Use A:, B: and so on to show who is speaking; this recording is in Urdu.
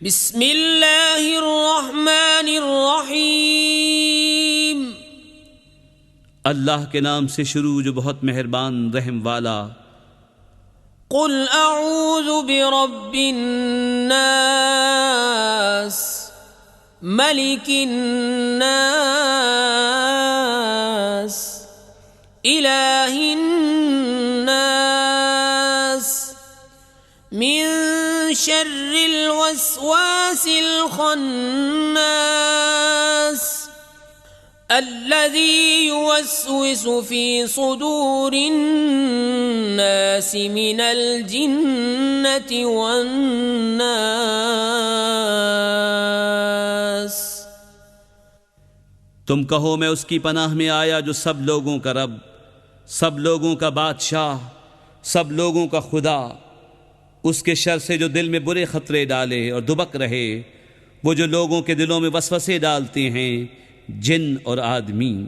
A: بسم اللہ الرحمن الرحیم،
B: اللہ کے نام سے شروع جو بہت مہربان رحم والا۔
A: قل اعوذ برب الناس ملک الناس الہ الناس من شر الوسواس الخناس الذي يوسوس في صدور الناس من الجنة والناس۔
B: تم کہو میں اس کی پناہ میں آیا جو سب لوگوں کا رب، سب لوگوں کا بادشاہ، سب لوگوں کا خدا، اس کے شر سے جو دل میں برے خطرے ڈالے اور دبک رہے، وہ جو لوگوں کے دلوں میں وسوسے ڈالتے ہیں، جن اور آدمی۔